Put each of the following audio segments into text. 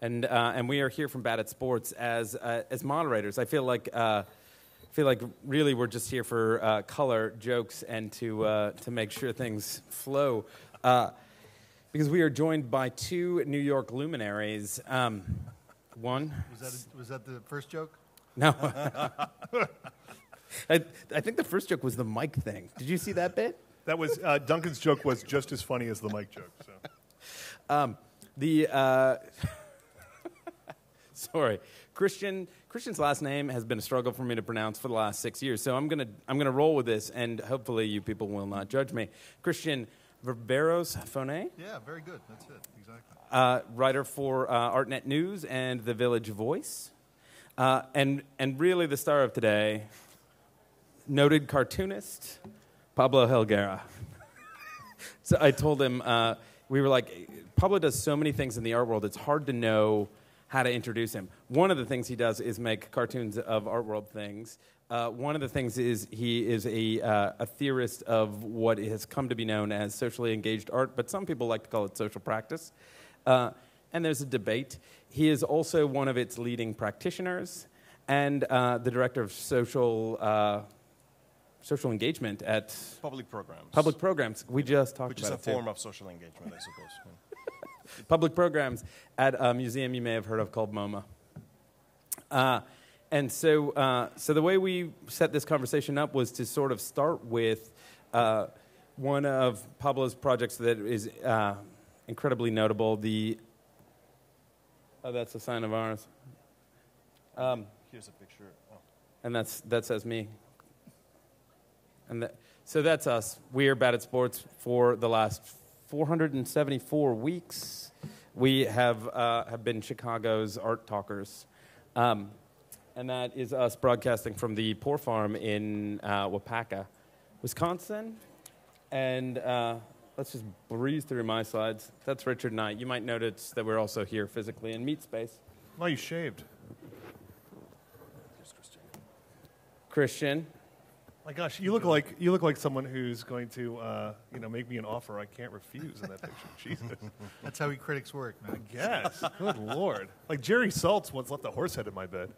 and we are here from Bad at Sports as moderators. I feel like really we're just here for color, jokes, and to make sure things flow. Because we are joined by two New York luminaries. One was that the first joke? No. I think the first joke was the mic thing. Did you see that bit? That was Duncan's joke was just as funny as the mic joke. So. Sorry, Christian's last name has been a struggle for me to pronounce for the last 6 years. So I'm gonna roll with this, and hopefully you people will not judge me. Christian Viveros-Faune. Yeah, very good. That's it. Exactly. Writer for ArtNet News and The Village Voice, and really the star of today, noted cartoonist Pablo Helguera. So I told him, we were like, Pablo does so many things in the art world, it's hard to know how to introduce him. One of the things he does is make cartoons of art world things. One of the things is he is a theorist of what has come to be known as socially engaged art, but some people like to call it social practice. And there's a debate. He is also one of its leading practitioners and the director of social engagement at Public programs. Public programs. We just talked Which about it. Which is a form of social engagement, I suppose. Public programs at a museum you may have heard of called MoMA. And so the way we set this conversation up was to sort of start with one of Pablo's projects that is incredibly notable. That's a sign of ours. Here's a picture. Oh. And that says me. And so that's us. We are Bad at Sports for the last 474 weeks. We have been Chicago's art talkers. And that is us broadcasting from the Poor Farm in Wapaka, Wisconsin. And let's just breeze through my slides. That's Richard and I. You might notice that we're also here physically in Meat Space. Oh, you shaved. Christian. My gosh, you look like someone who's going to make me an offer I can't refuse in that picture. Jesus. That's how we critics work, man. Yes. Good Lord. Like Jerry Saltz once left a horse head in my bed.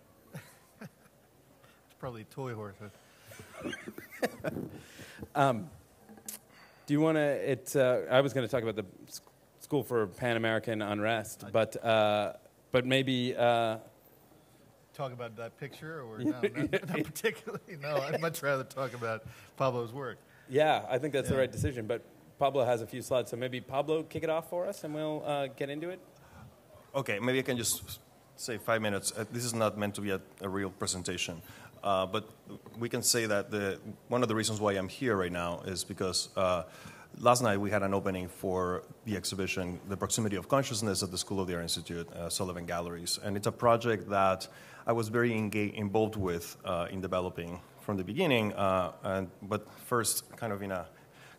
It's probably a toy horse head. Do you want to? I was going to talk about the School for Panamerican Unrest, but maybe. Talk about that picture, or no, not particularly. No, I'd much rather talk about Pablo's work. Yeah, I think that's the right decision. But Pablo has a few slides, so maybe Pablo kick it off for us, and we'll get into it. Okay, maybe I can just say 5 minutes. This is not meant to be a real presentation, but we can say that one of the reasons why I'm here right now is because last night we had an opening for the exhibition, The Proximity of Consciousness at the School of the Art Institute, Sullivan Galleries. And it's a project that I was very involved with in developing from the beginning, but first kind of in a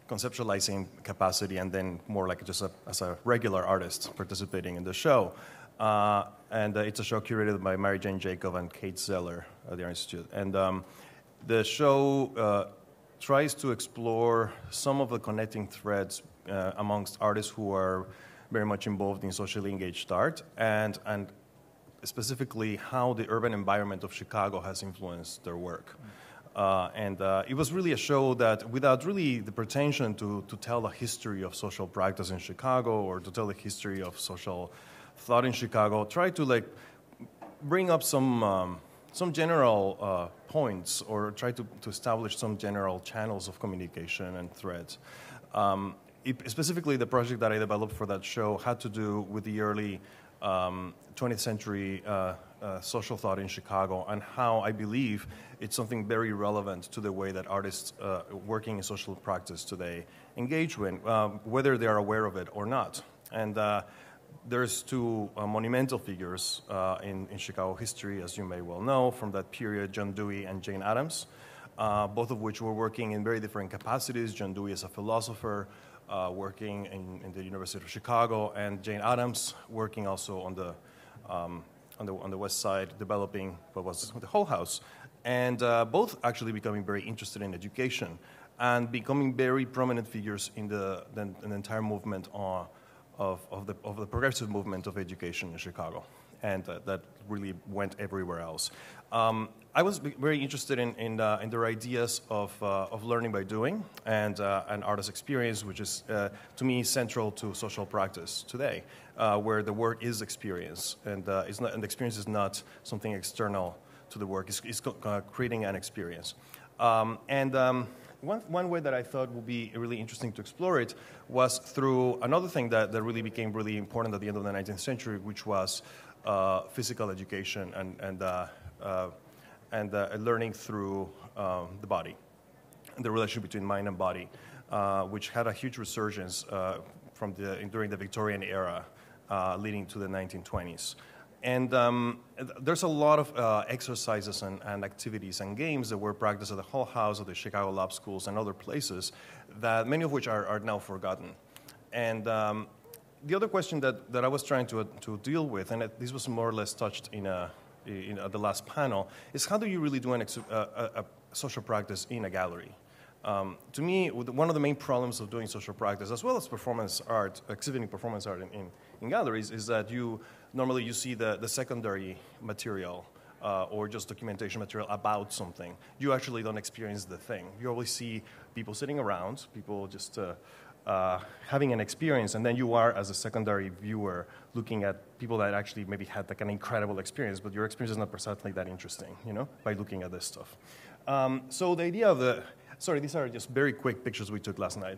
conceptualizing capacity and then more like just as a regular artist participating in the show. And it's a show curated by Mary Jane Jacob and Kate Zeller at the Art Institute. And the show tries to explore some of the connecting threads amongst artists who are very much involved in socially engaged art, and specifically how the urban environment of Chicago has influenced their work. And it was really a show that, without really the pretension to tell the history of social practice in Chicago or to tell the history of social thought in Chicago, tried to bring up some general points, or try to establish some general channels of communication and threads. Specifically, the project that I developed for that show had to do with the early 20th century social thought in Chicago, and how I believe it's something very relevant to the way that artists working in social practice today engage with, whether they are aware of it or not. And there's two monumental figures in Chicago history, as you may well know, from that period, John Dewey and Jane Addams, both of which were working in very different capacities. John Dewey as a philosopher, working in the University of Chicago, and Jane Addams working also on the West Side, developing what was the Hull House, and both actually becoming very interested in education and becoming very prominent figures in the entire movement the progressive movement of education in Chicago, and that really went everywhere else. I was very interested in their ideas of learning by doing and artist experience, which is to me central to social practice today, where the work is experience, and the experience is not something external to the work. It's creating an experience. One way that I thought would be really interesting to explore it was through another thing that really became really important at the end of the 19th century, which was physical education and learning through the body, and the relationship between mind and body, which had a huge resurgence during the Victorian era, leading to the 1920s. And there's a lot of exercises and activities and games that were practiced at the Hull House, at the Chicago Lab Schools, and other places, that many of which are now forgotten. And the other question that I was trying to deal with, and this was more or less touched in the last panel, is how do you really do a social practice in a gallery? To me, one of the main problems of doing social practice, as well as performance art, exhibiting performance art in galleries, is that normally you see the secondary material or just documentation material about something. You actually don't experience the thing. You always see people sitting around, people just having an experience, and then you are, as a secondary viewer, looking at people that actually maybe had like an incredible experience, but your experience is not precisely that interesting, by looking at this stuff. So the idea of these are just very quick pictures we took last night,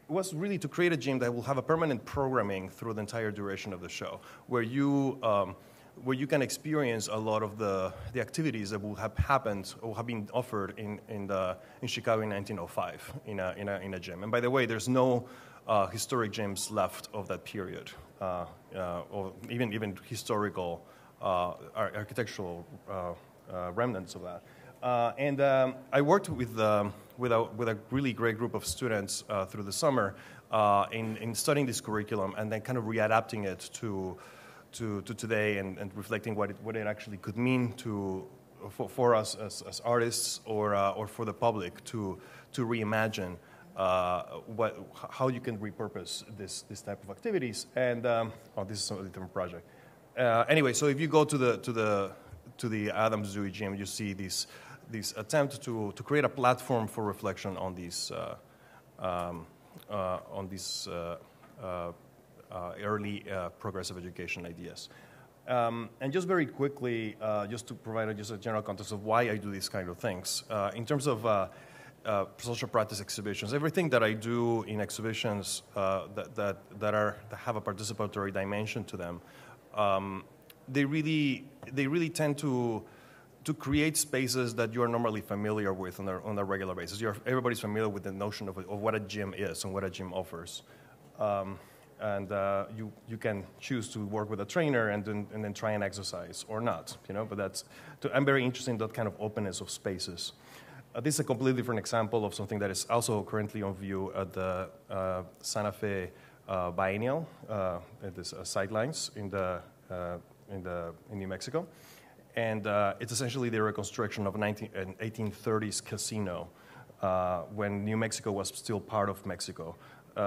was really to create a gym that will have a permanent programming through the entire duration of the show, where you can experience a lot of the activities that will have happened or have been offered in Chicago in 1905 in a gym. And by the way, there's no historic gyms left of that period, or even historical architectural remnants of that. And I worked with a really great group of students through the summer in studying this curriculum and then kind of readapting it to today and reflecting what it actually could mean for us as artists or for the public to reimagine how you can repurpose this type of activities. And this is a different project. Anyway, so if you go to the Adams Dewey Gym, you see this attempt to create a platform for reflection on these early progressive education ideas. And just very quickly, just to provide just a general context of why I do these kind of things. In terms of social practice exhibitions, everything that I do in exhibitions that have a participatory dimension to them, they really tend to create spaces that you are normally familiar with on a regular basis. Everybody's familiar with the notion of what a gym is and what a gym offers. And you can choose to work with a trainer and then try and exercise or not, But I'm very interested in that kind of openness of spaces. This is a completely different example of something that is also currently on view at the Santa Fe Biennial, at the sidelines in New Mexico. And it's essentially the reconstruction of an 1830s casino when New Mexico was still part of Mexico.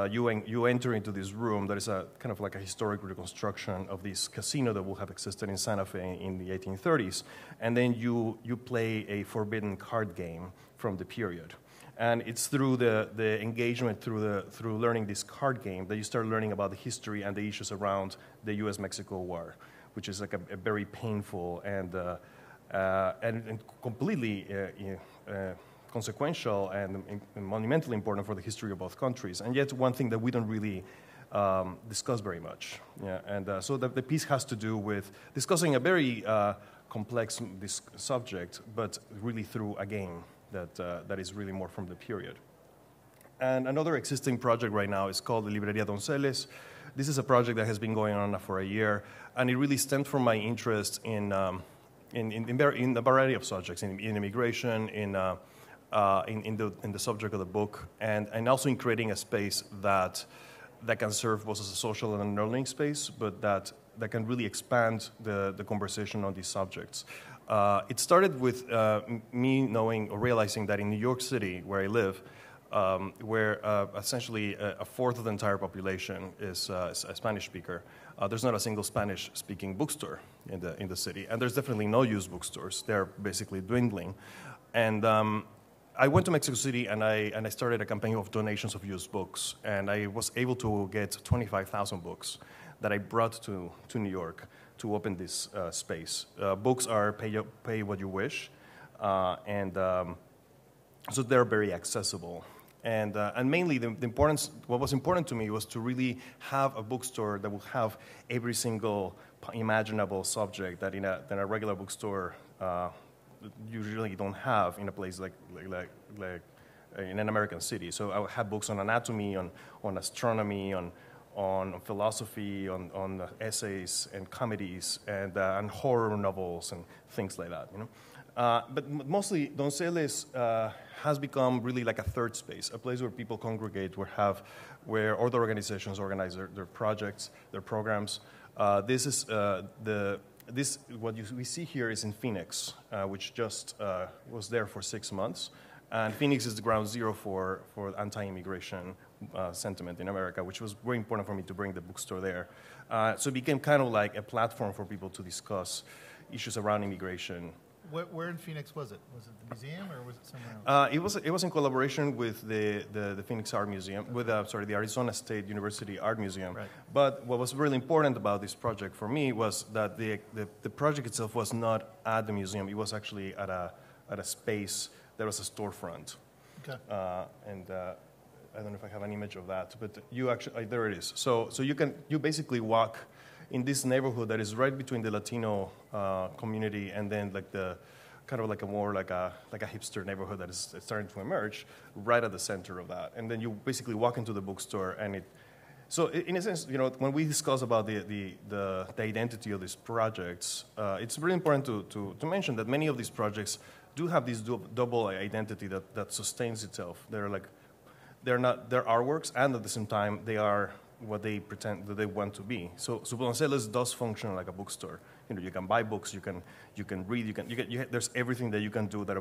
You enter into this room that is a kind of like a historic reconstruction of this casino that will have existed in Santa Fe in the 1830s, and then you play a forbidden card game from the period. And it's through the engagement, through learning this card game, that you start learning about the history and the issues around the U.S.-Mexico War, which is like a very painful and completely consequential and monumentally important for the history of both countries, and yet one thing that we don't really discuss very much. Yeah, and so the piece has to do with discussing a very complex subject, but really through a game that is really more from the period. And another existing project right now is called the Librería Donceles. This is a project that has been going on for a year, and it really stemmed from my interest in a variety of subjects, in immigration, in the subject of the book, and also in creating a space that can serve both as a social and a learning space, but that can really expand the conversation on these subjects. It started with me knowing or realizing that in New York City, where I live, where essentially a fourth of the entire population is a Spanish speaker. There's not a single Spanish-speaking bookstore in the city, and there's definitely no used bookstores. They're basically dwindling. And I went to Mexico City, and I started a campaign of donations of used books, and I was able to get 25,000 books that I brought to New York to open this space. Books are pay what you wish, and so they're very accessible. And mainly, the importance, what was important to me was to really have a bookstore that will have every single imaginable subject that in a regular bookstore usually don't have in a place like in an American city. So I have books on anatomy, on astronomy, on philosophy, on essays and comedies, and horror novels and things like that. You know, but mostly Donceles has become really like a third space, a place where people congregate, where other organizations organize their projects, their programs. What we see here is in Phoenix, which just was there for 6 months. And Phoenix is the ground zero for anti-immigration sentiment in America, which was very important for me to bring the bookstore there. So it became kind of like a platform for people to discuss issues around immigration. Where in Phoenix was it? Was it the museum or was it somewhere else? It was in collaboration with the Phoenix Art Museum, with the Arizona State University Art Museum. Right. But what was really important about this project for me was that the project itself was not at the museum. It was actually at a space that was a storefront. Okay. And I don't know if I have an image of that, but you actually there it is. So you basically walk in this neighborhood that is right between the Latino community and then like the kind of like a more like a hipster neighborhood that is starting to emerge right at the center of that. And then you basically walk into the bookstore and so in a sense, you know, when we discuss about the identity of these projects, it's really important to mention that many of these projects do have this double identity that sustains itself. They're artworks, and at the same time they are what they pretend that they want to be. So Donceles does function like a bookstore. You know, you can buy books, you can read, there's everything that you can do that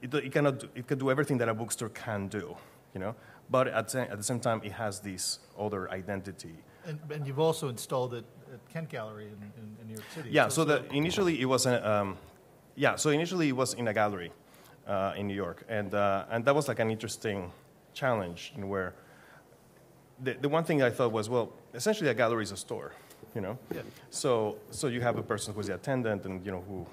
it can do everything that a bookstore can do. You know, but at the same time it has this other identity. And you've also installed it at Kent Gallery in New York City. Yeah. So initially it was initially it was in a gallery in New York, and that was like an interesting challenge in where. The one thing I thought was, well, essentially a gallery is a store, you know? Yeah. So you have a person who's the attendant and, you know, who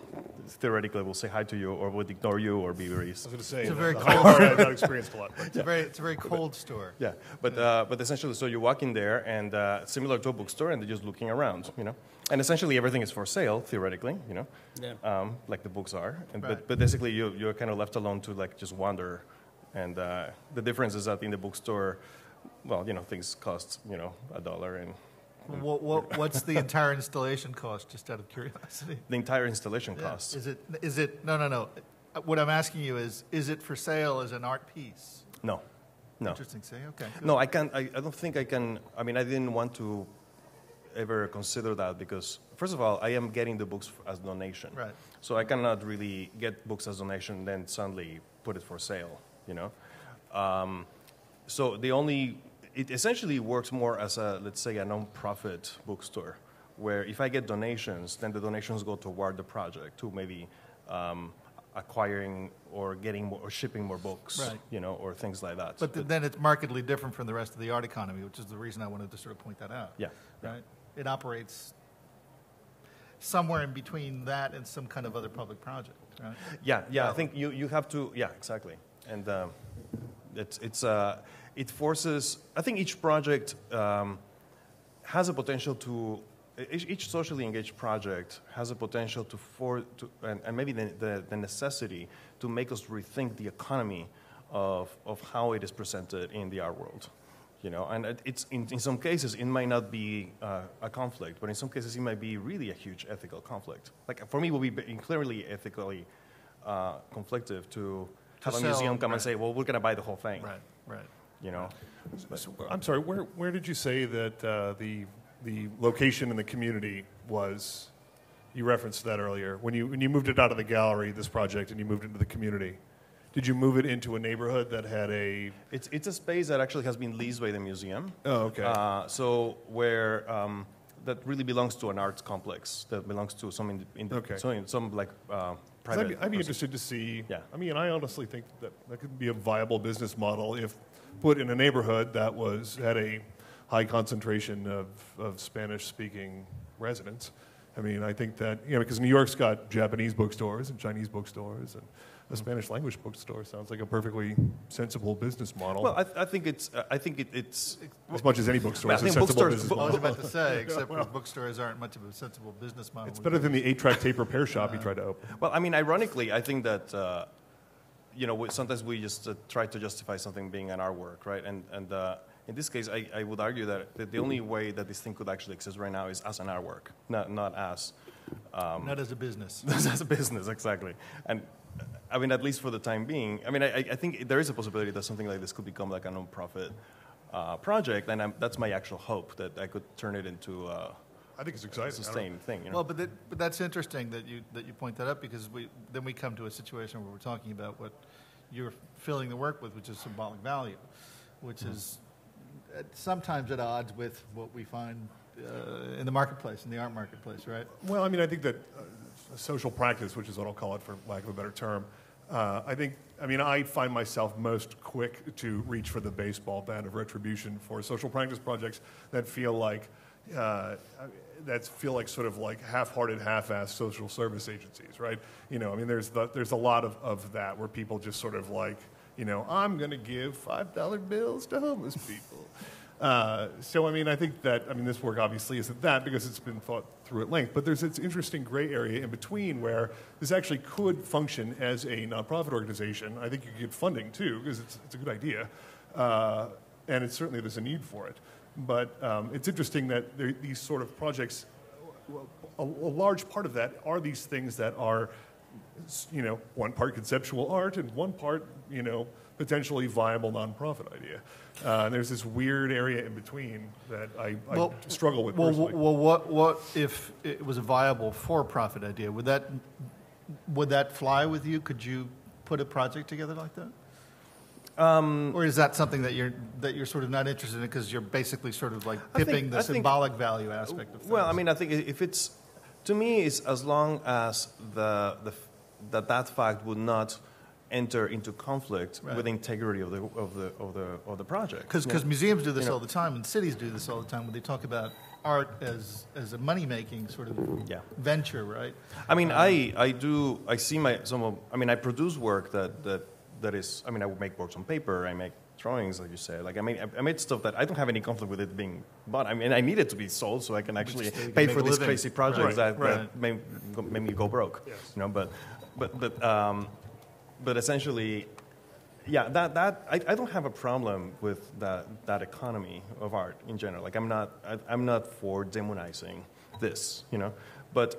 theoretically will say hi to you or would ignore you or be very... I was going to say, it's a very cold I've not experienced a lot. But It's a very cold store. Yeah, but essentially, so you walk in there and similar to a bookstore and they're just looking around, you know? And essentially everything is for sale, theoretically, you know? Yeah. Like the books are. And, Right. but basically you're kind of left alone to like just wander. And the difference is that in the bookstore... Well, you know, things cost, you know, $1 and... What's the entire installation cost, just out of curiosity? The entire installation cost. Is it, no. What I'm asking you is it for sale as an art piece? No. Interesting, say, okay. Good. No, I don't think I can, I mean, I didn't want to ever consider that because, first of all, I am getting the books as donation. Right. So I cannot really get books as donation and then suddenly put it for sale, you know? So it essentially works more as let's say, a non-profit bookstore, where if I get donations, then the donations go toward the project to maybe acquiring or getting more, or shipping more books, right. You know, or things like that. But then it's markedly different from the rest of the art economy, which is the reason I wanted to sort of point that out. Yeah. Right? It operates somewhere in between that and some kind of other public project, right? Yeah. I think you have to. Yeah, exactly. And it forces. I think each project has a potential to. Each socially engaged project has a potential and maybe the necessity to make us rethink the economy of how it is presented in the art world. You know, and it's in some cases it might not be a conflict, but in some cases it might be really a huge ethical conflict. Like for me, it would be clearly ethically conflictive to have a museum come and say, "Well, we're going to buy the whole thing." Right. You know. I'm sorry. Where did you say that the location in the community was? You referenced that earlier when you moved it out of the gallery, this project, and you moved into the community. Did you move it into a neighborhood that had a? It's a space that actually has been leased by the museum. Oh, okay. So where that really belongs to an arts complex that belongs to some some like private. I'd be interested to see. Yeah. I mean, I honestly think that could be a viable business model if put in a neighborhood that had a high concentration of Spanish-speaking residents. I mean, I think that, because New York's got Japanese bookstores and Chinese bookstores, and a Spanish language bookstore sounds like a perfectly sensible business model. Well, I think it's as much as any bookstore is a sensible business I model. was about to say, except for bookstores aren't much of a sensible business model. It's better than the 8-track tape repair shop you tried to open. Well, I mean, ironically, I think that sometimes we just try to justify something being an artwork, right? And in this case, I would argue that the only way that this thing could actually exist right now is as an artwork, not as not as a business. as a business, exactly. And I mean, at least for the time being, I mean, I think there is a possibility that something like this could become like a non-profit project, and that's my actual hope, that I could turn it into I think it's exciting. a sustained thing. Well, but that's interesting that you point that up, because then we come to a situation where we're talking about what you're filling the work with, which is symbolic value, which is sometimes at odds with what we find in the marketplace, in the art marketplace, right? Well, I mean, I think that social practice, which is what I'll call it for lack of a better term, I find myself most quick to reach for the baseball bat of retribution for social practice projects that feel like sort of like half-hearted, half-assed social service agencies, right? There's a lot of that where people just sort of like, I'm going to give $5 bills to homeless people. I think that, this work obviously isn't that because it's been thought through at length, but there's this interesting gray area in between where this actually could function as a nonprofit organization. I think you could get funding too, because it's a good idea, and certainly there's a need for it. But it's interesting that these sort of projects, a large part of that are these things that are, one part conceptual art and one part, potentially viable nonprofit idea. And there's this weird area in between that I struggle with personally. Well, what if it was a viable for-profit idea? Would that fly with you? Could you put a project together like that? Or is that something that you're sort of not interested in because you're basically sort of like pipping the symbolic value aspect of things? Well, I think if it's, to me, it's as long as that fact would not enter into conflict with the integrity of the project. Because museums do this all the time, and cities do this all the time when they talk about art as a money-making sort of venture, right? I mean, I produce work that is, I would make works on paper, I make drawings, like you said. Like, I made stuff that I don't have any conflict with it being bought. I mean, I need it to be sold so I can actually pay for these crazy projects that make me go broke. Yes. But essentially, that I don't have a problem with that economy of art in general. Like, I'm not for demonizing this, but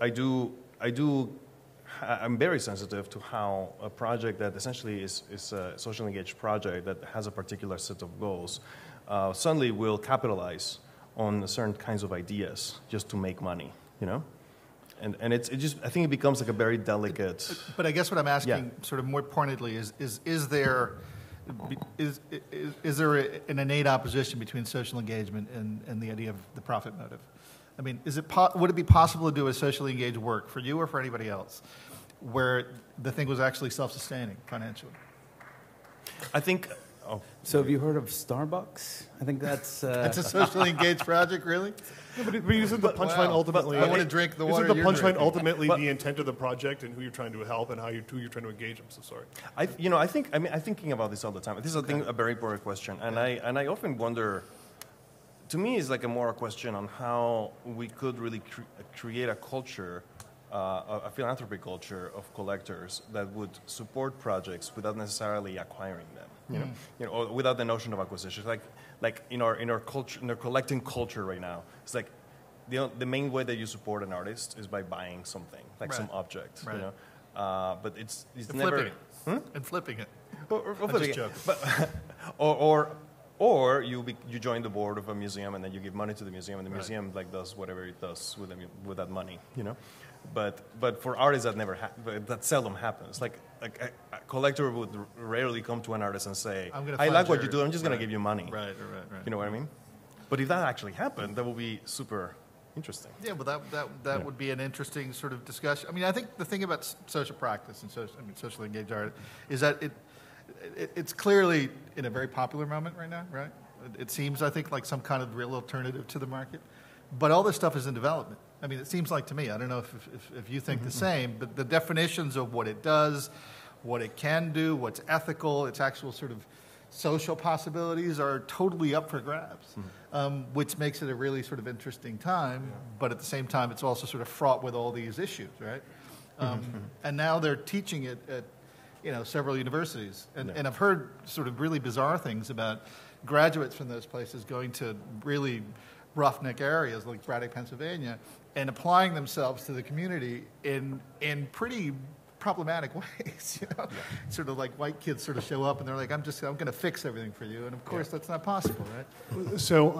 I'm very sensitive to how a project that essentially is a socially engaged project that has a particular set of goals suddenly will capitalize on certain kinds of ideas just to make money, And it's just, I think it becomes like a very delicate. But I guess what I'm asking, sort of more pointedly, is there an innate opposition between social engagement and the idea of the profit motive? I mean, would it be possible to do a socially engaged work for you or for anybody else where the thing was actually self-sustaining financially? I think. So have you heard of Starbucks? I think that's... That's a socially engaged project, really? Yeah, but isn't the punchline ultimately... I want to drink the water. Isn't the punchline ultimately the intent of the project and who you're trying to help and who you're trying to engage? I'm so sorry. I'm thinking about this all the time. This is a very important question, and I often wonder. To me, it's like a more question on how we could really create a culture, a philanthropy culture of collectors that would support projects without necessarily acquiring them. Or without the notion of acquisition. Like in our culture, in our collecting culture right now, it's like the main way that you support an artist is by buying something, like some object. Right. But it's and never flipping it. Or I'm flipping just it. joking. Or you join the board of a museum and then you give money to the museum and the museum does whatever it does with that money. But for artists that seldom happens. Like a collector would rarely come to an artist and say, I'm gonna I fund like what your- you do, I'm just going right. to give you money. Right. You know what I mean? But if that actually happened, that would be super interesting. Yeah, well, that would be an interesting sort of discussion. I mean, I think the thing about social practice and socially engaged art is that it's clearly in a very popular moment right now, right? It seems, I think, like some kind of real alternative to the market. But all this stuff is in development. I mean, it seems like to me, I don't know if you think the same, but the definitions of what it does, what it can do, what's ethical, its actual sort of social possibilities are totally up for grabs, which makes it a really sort of interesting time. But at the same time, it's also sort of fraught with all these issues, right? And now they're teaching it at several universities. And I've heard sort of really bizarre things about graduates from those places going to really roughneck areas like Braddock, Pennsylvania, and applying themselves to the community in pretty problematic ways. Sort of like white kids sort of show up and they're like, I'm going to fix everything for you, and of course that's not possible, right? So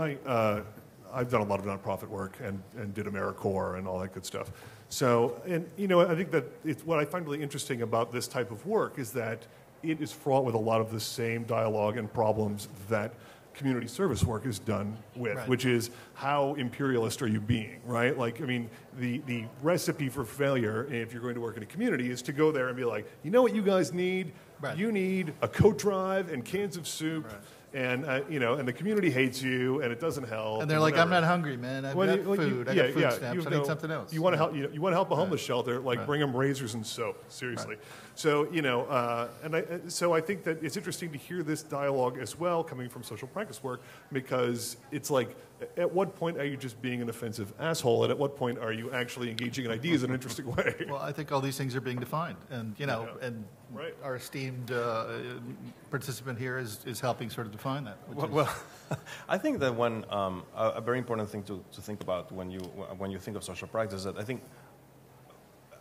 I've done a lot of nonprofit work and did AmeriCorps and all that good stuff. So, and I think that what I find really interesting about this type of work is that it is fraught with a lot of the same dialogue and problems that community service work is done with, right. Which is how imperialist are you being, right? Like, I mean, the recipe for failure, if you're going to work in a community, is to go there and be like, you know what you guys need? Right. You need a coat drive and cans of soup. Right. And and the community hates you, and it doesn't help. And they're like, "I'm not hungry, man. I've got food. I got food stamps. I need something else." You want to help? You want to help a homeless shelter? Like, bring them razors and soap. Seriously. Right. So so I think that it's interesting to hear this dialogue as well, coming from social practice work, because it's like, at what point are you just being an offensive asshole, and at what point are you actually engaging in ideas in an interesting way? Well, I think all these things are being defined, and and right. Our esteemed participant here is helping sort of define that. Well, I think that one a very important thing to think about when you think of social practice, that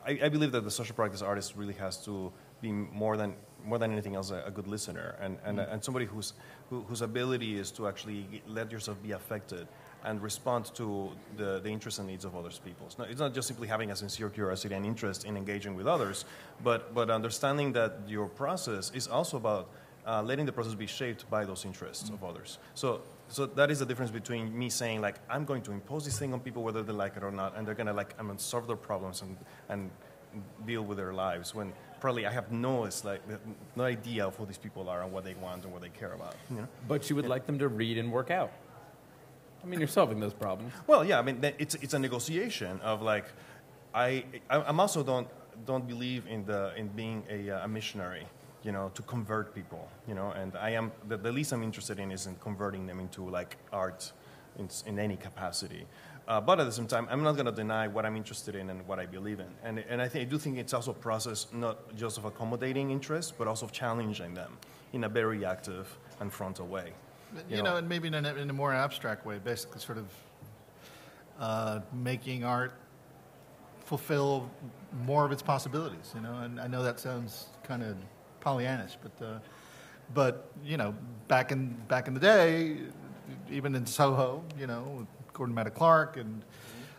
I believe that the social practice artist really has to be more than anything else a good listener and somebody whose ability is to actually let yourself be affected and respond to the interests and needs of other people. It's not just simply having a sincere curiosity and interest in engaging with others, but understanding that your process is also about letting the process be shaped by those interests of others. So that is the difference between me saying, like, I'm going to impose this thing on people whether they like it or not, and they're going to I'm going to solve their problems and deal with their lives, when probably I have no idea of who these people are and what they want and what they care about. But you would like them to read and work out. I mean, you're solving those problems. Well, yeah. I mean, it's a negotiation of like, I'm also don't believe in being a missionary, to convert people, and I am the least I'm interested in is in converting them into like art in any capacity. But at the same time, I'm not going to deny what I'm interested in and what I believe in. And I do think it's also a process not just of accommodating interests, but also of challenging them in a very active and frontal way. And maybe in a more abstract way, basically sort of making art fulfill more of its possibilities, And I know that sounds kind of Pollyannish, but back in the day, even in Soho, Gordon Matta Clark, and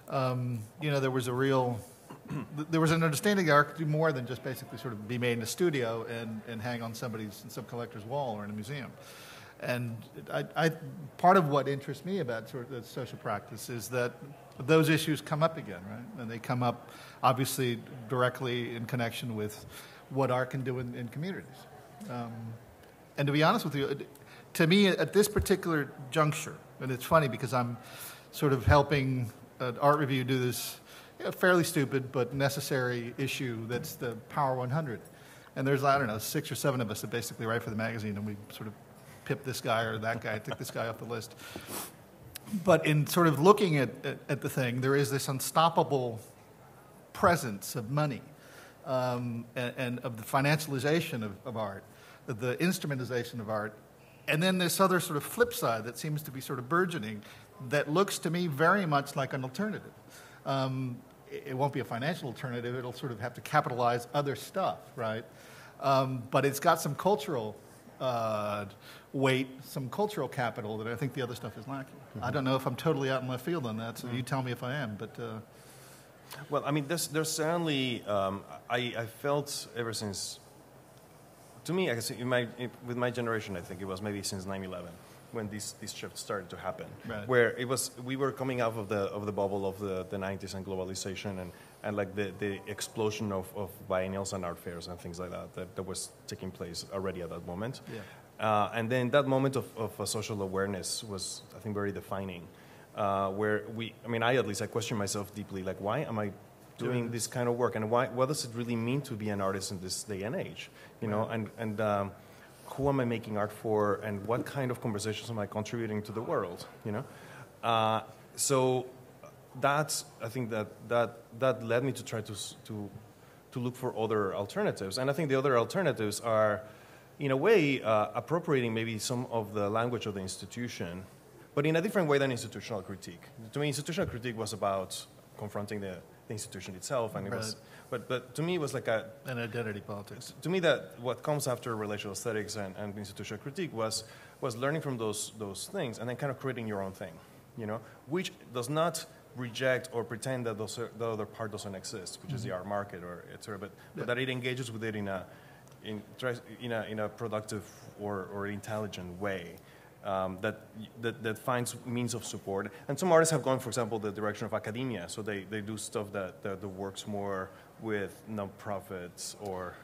there was an understanding that art could do more than just basically sort of be made in a studio and hang on some collector's wall or in a museum. And I part of what interests me about sort of the social practice is that those issues come up again, right? And they come up obviously directly in connection with what art can do in communities. And to be honest with you, to me at this particular juncture, and it's funny because I'm sort of helping Art Review do this fairly stupid but necessary issue that's the Power 100. And there's, 6 or 7 of us that basically write for the magazine, and we sort of pip this guy or that guy, take this guy off the list. But in sort of looking at the thing, there is this unstoppable presence of money and of the financialization of art, the instrumentalization of art, and then this other sort of flip side that seems to be sort of burgeoning that looks to me very much like an alternative. It won't be a financial alternative. It'll sort of have to capitalize other stuff, right? But it's got some cultural weight, some cultural capital that I think the other stuff is lacking. Mm-hmm. I don't know if I'm totally out in left field on that, so you tell me if I am. But well, I mean, there's certainly I felt ever since to me, I guess with my generation, I think it was maybe since 9/11 when this shift started to happen, Right. where we were coming out of the bubble of the 90s and globalization and like the explosion of biennials and art fairs and things like that was taking place already at that moment. Yeah. And then that moment of social awareness was, I think, very defining, where I question myself deeply, like, why am I doing this kind of work, and what does it really mean to be an artist in this day and age, you know, and who am I making art for, and what kind of conversations am I contributing to the world, you know? So that's, I think that led me to try to look for other alternatives, and I think the other alternatives are, in a way, appropriating maybe some of the language of the institution, but in a different way than institutional critique. To me, institutional critique was about confronting the institution itself, and it was, but to me, it was like an identity politics. To me, that what comes after relational aesthetics and institutional critique was learning from those things, and then kind of creating your own thing, you know, which does not reject or pretend that the other part doesn't exist, which is the art market or etc. But that it engages with it in a productive or intelligent way. That finds means of support. And some artists have gone, for example, the direction of academia. So they do stuff that works more with nonprofits or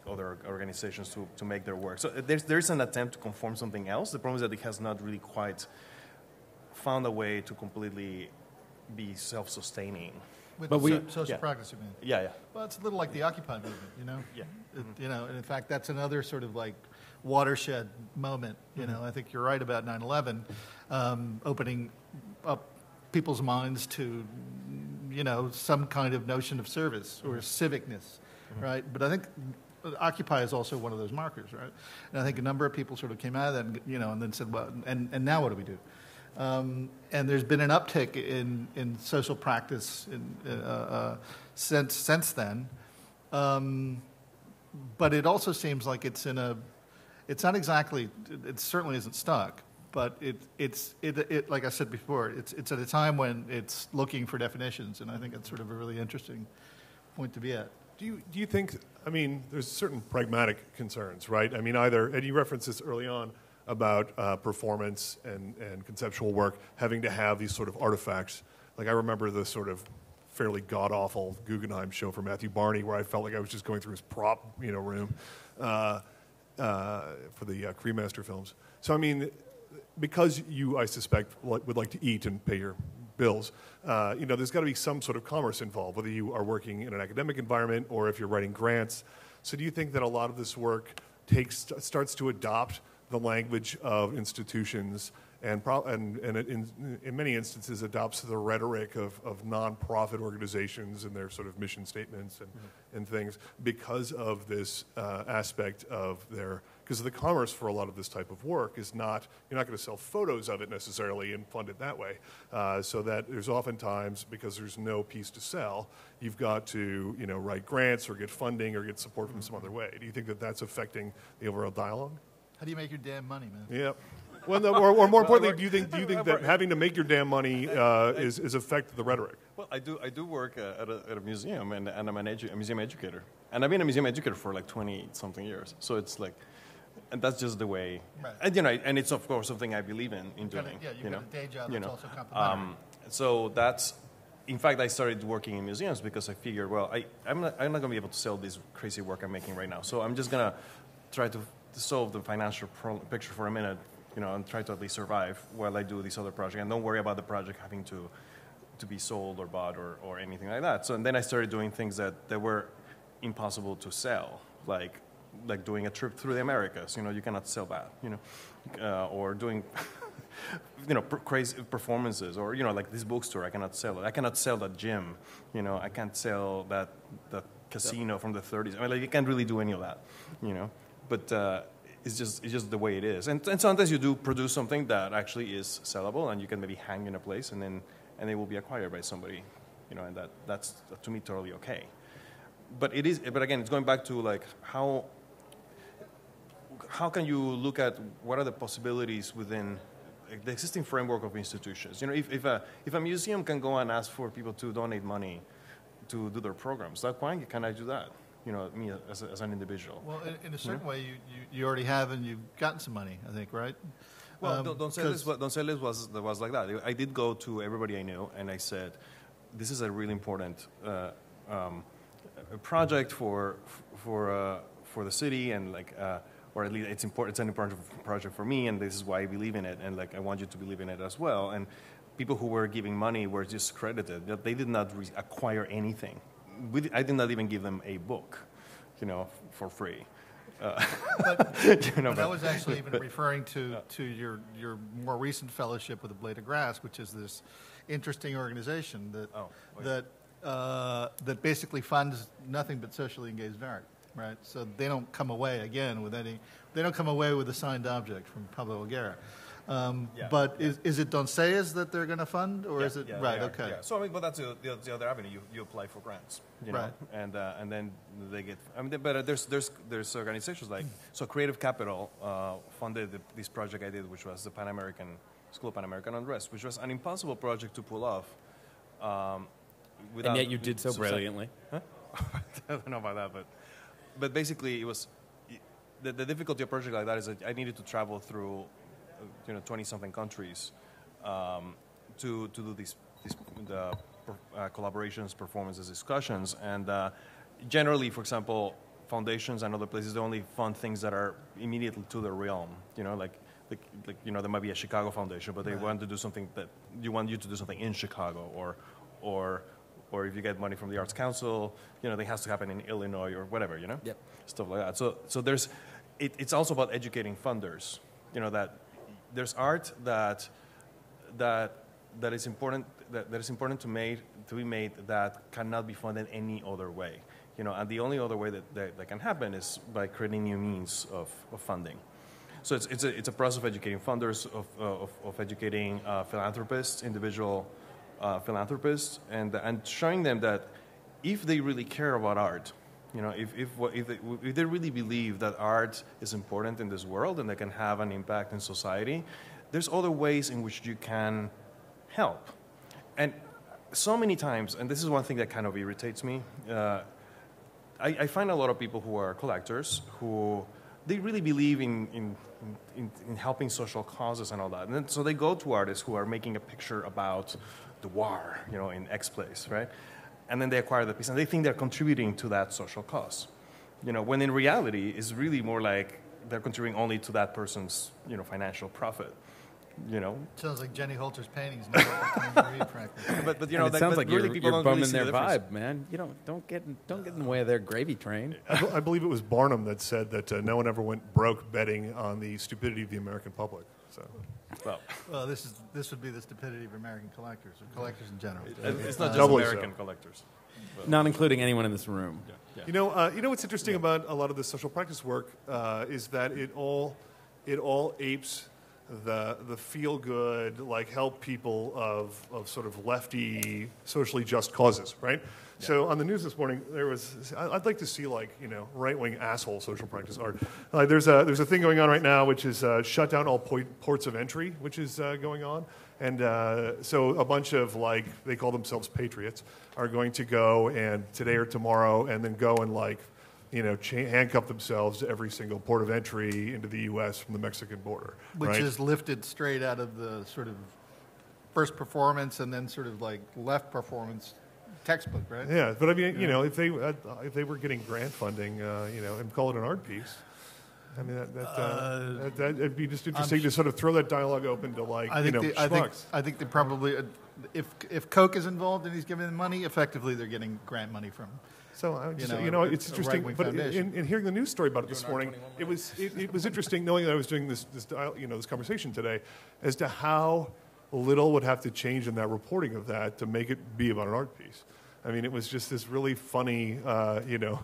other organizations to make their work. So there's an attempt to conform something else. The problem is that it has not really quite found a way to completely be self-sustaining. With But social practice, you mean? Yeah. Well, it's a little like the Occupy movement, you know? Yeah. You know, and in fact, that's another sort of like watershed moment. You know, I think you're right about 9/11, opening up people's minds to, you know, some kind of notion of service or civicness, right? But I think Occupy is also one of those markers, right? And I think a number of people sort of came out of that, and, you know, and then said, well, and now what do we do? And there's been an uptick in social practice since then. But it also seems like it's not exactly, it certainly isn't stuck, but it like I said before, it's at a time when it's looking for definitions, and I think it's sort of a really interesting point to be at. Do you think, I mean, there's certain pragmatic concerns, right? I mean, and you referenced this early on about performance and conceptual work having to have these sort of artifacts. Like I remember the sort of fairly god-awful Guggenheim show for Matthew Barney, where I felt like I was just going through his prop, room for the Cremaster films. So, I mean, because you, I suspect, would like to eat and pay your bills, there's got to be some sort of commerce involved, whether you are working in an academic environment or if you're writing grants. So do you think that a lot of this work starts to adopt the language of institutions and in many instances adopts the rhetoric of nonprofit organizations and their sort of mission statements and things because of this aspect of because the commerce for a lot of this type of work is not, you're not going to sell photos of it necessarily and fund it that way. So that there's oftentimes, because there's no piece to sell, you've got to, write grants or get funding or get support from some other way. Do you think that that's affecting the overall dialogue? How do you make your damn money, man? Yeah. Well, or more importantly, do you think that having to make your damn money is affect the rhetoric? Well, I do work at a museum, and I'm a museum educator, and I've been a museum educator for like 20-something years. So it's like, and that's just the way, right. And it's of course something I believe in doing. You've got a day job that's also complementary. So that's, in fact, I started working in museums because I figured, well, I'm not going to be able to sell this crazy work I'm making right now. So I'm just going to try to solve the financial picture for a minute, and try to at least survive while I do this other project, and don't worry about the project having to be sold or bought or anything like that. So and then I started doing things that were impossible to sell, like doing a trip through the Americas. You cannot sell that. Or doing crazy performances, or like this bookstore. I cannot sell it. I cannot sell that gym. I can't sell that casino from the 30s. I mean, you can't really do any of that. But it's just the way it is. And sometimes you do produce something that actually is sellable, and you can maybe hang in a place, and it will be acquired by somebody, and that's to me totally okay. But again, it's going back to like how can you look at what are the possibilities within the existing framework of institutions? If a museum can go and ask for people to donate money to do their programs, why can't I do that? me as an individual. Well, in a certain way, you already have, and you've gotten some money, I think, right? Well, Don't Say Less was like that. I did go to everybody I knew, and I said, this is a really important project for the city, and or at least it's important. It's an important project for me, and this is why I believe in it, and I want you to believe in it as well. And people who were giving money were just credited. They did not acquire anything. I did not even give them a book, for free. But I was actually even referring to your more recent fellowship with the Blade of Grass, which is this interesting organization that basically funds nothing but socially engaged art, right? So they don't come away they don't come away with a signed object from Pablo Helguera. But is it Don't Say Is that they're going to fund, or is it right? Okay. Yeah. So but that's the other avenue. You apply for grants, right? And then they get. But there's organizations like Creative Capital funded this project I did, which was the School of Panamerican Unrest, which was an impossible project to pull off. And yet you did so brilliantly. Huh? I don't know about that, but basically it was the difficulty of a project like that is that I needed to travel through 20-something countries to do these collaborations, performances, discussions, and generally, for example, foundations and other places they only fund things that are immediately to their realm. There might be a Chicago foundation, but they want to do something that want you to do something in Chicago, or if you get money from the Arts Council, it has to happen in Illinois or whatever, stuff like that. So it's also about educating funders, that there's art that is important to be made that cannot be funded any other way, and the only other way that can happen is by creating new means of funding. So it's a process of educating funders, of educating philanthropists, individual philanthropists, and showing them that if they really care about art, if they really believe that art is important in this world and they can have an impact in society, there's other ways in which you can help. And so many times, and this is one thing that kind of irritates me, I find a lot of people who are collectors who they really believe in helping social causes and all that. And then, so they go to artists who are making a picture about the war, in X place, right? And then they acquire the piece, and they think they're contributing to that social cause. When in reality, it's really more like they're contributing only to that person's, financial profit. Sounds like Jenny Holter's paintings. But it sounds like really you're bumming their vibe, man. Don't get in the way of their gravy train. I believe it was Barnum that said that no one ever went broke betting on the stupidity of the American public. So. Well, this would be the stupidity of American collectors, or collectors in general. It's not just American collectors, not including anyone in this room. Yeah. What's interesting about a lot of the social practice work is that it all apes the feel good, help people of sort of lefty, socially just causes, right? Yeah. So on the news this morning, I'd like to see right-wing asshole social practice art. There's a thing going on right now which is shut down all ports of entry, which is going on, and so a bunch of they call themselves patriots are going to go and today or tomorrow and then go and handcuff themselves to every single port of entry into the U.S. from the Mexican border. Which is lifted straight out of the sort of first performance and then sort of left performance textbook, right? Yeah, but I mean, if they were getting grant funding, and call it an art piece, I mean that'd be just interesting to sort of throw that dialogue open to schmucks. I think they probably, if Coke is involved and he's giving them money, effectively they're getting grant money from him. So it's interesting. But in hearing the news story about it this morning, it was interesting knowing that I was doing this conversation today, as to how little would have to change in that reporting of that to make it be about an art piece. I mean, it was just this really funny, the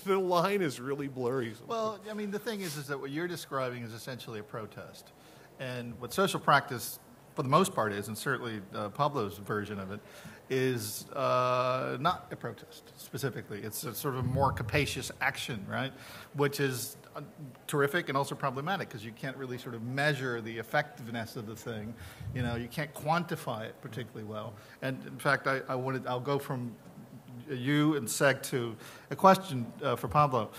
line is really blurry. Well, I mean, the thing is that what you're describing is essentially a protest, and what social practice, for the most part, is, and certainly Pablo's version of it, is not a protest specifically. It's a sort of more capacious action, right? Which is terrific and also problematic because you can't really sort of measure the effectiveness of the thing. You can't quantify it particularly well. And in fact, I'll go from you and Seg to a question for Pablo.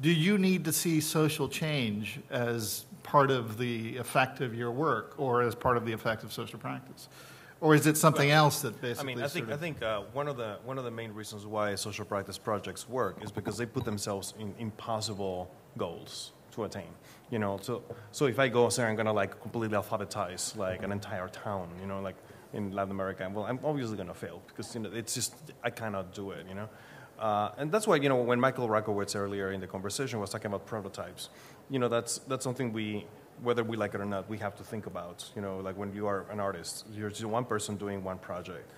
Do you need to see social change as part of the effect of your work, or as part of the effect of social practice, or is it something else that basically? I think one of the main reasons why social practice projects work is because they put themselves in impossible goals to attain. So if I go say I'm gonna like completely alphabetize like an entire town, like in Latin America, well, I'm obviously gonna fail because it's just I cannot do it. And that's why, when Michael Rakowitz earlier in the conversation was talking about prototypes, that's something whether we like it or not, we have to think about. Like when you are an artist, you're just one person doing one project.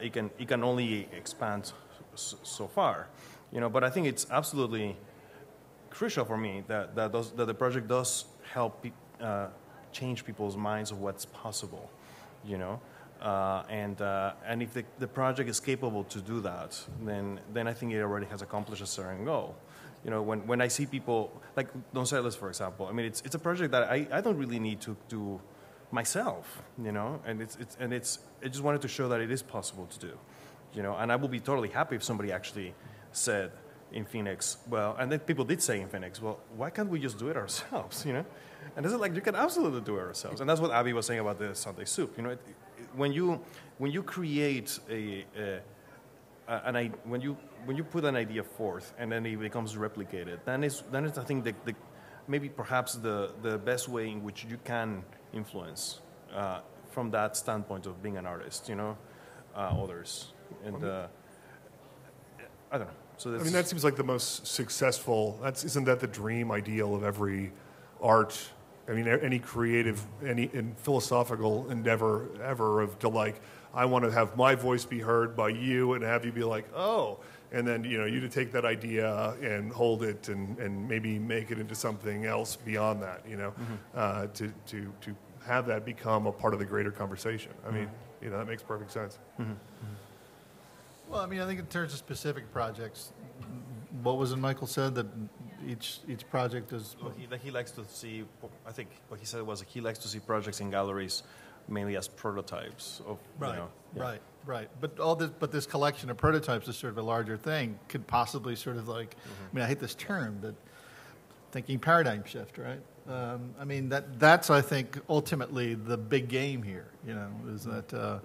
It can only expand so far, But I think it's absolutely crucial for me that the project does help change people's minds of what's possible, And if the project is capable to do that, then I think it already has accomplished a certain goal. When I see people like Donceles, for example, I mean it's a project that I don't really need to do myself, and I just wanted to show that it is possible to do, and I would be totally happy if somebody actually said in Phoenix, well, and then people did say in Phoenix, well, why can't we just do it ourselves, And it's like you can absolutely do it ourselves, and that's what Abby was saying about the Sunday soup, When you create when you put an idea forth and then it becomes replicated, then it's I think maybe perhaps the best way in which you can influence from that standpoint of being an artist, others, and I don't know. So that seems like the most successful. Isn't that the dream ideal of every art? I mean, any creative, any philosophical endeavor ever I want to have my voice be heard by you and have you be like, oh, and then, you to take that idea and hold it and maybe make it into something else beyond that, to have that become a part of the greater conversation. I mean, that makes perfect sense. Well, I mean, I think in terms of specific projects, what was it Michael said that each project is? Well, he likes to see. I think what he said was he likes to see projects in galleries mainly as prototypes of. Right. But this collection of prototypes is sort of a larger thing. Could possibly sort of like. I mean, I hate this term, but thinking paradigm shift, right? I mean, that's I think ultimately the big game here. Is that.